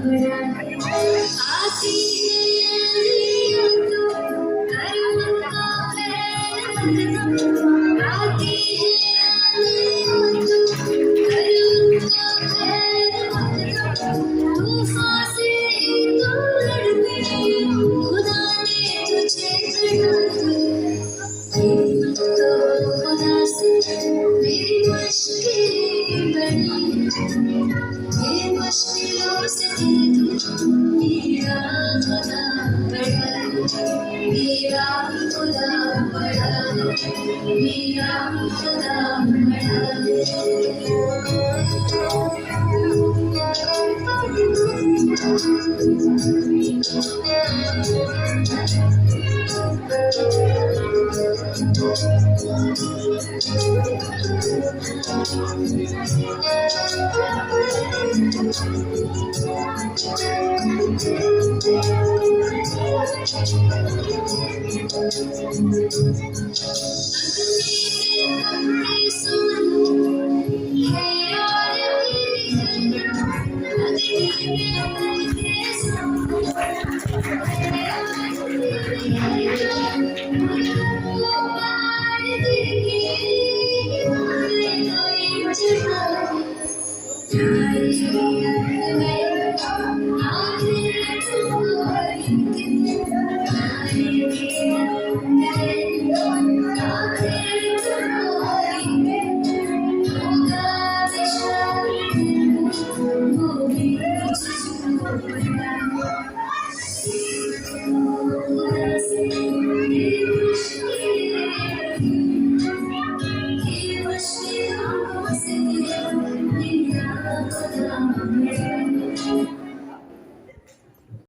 आती है तो कर्म का फैल आती है कर्म का फैल तूफान से तो लड़ते खुदा ने तुझे तो खुदा से मेरी मुश्किल बनी ये मुश्किलों से तू मेरा खुदा बड़ा मेरा खुदा बड़ा मेरा खुदा बड़ा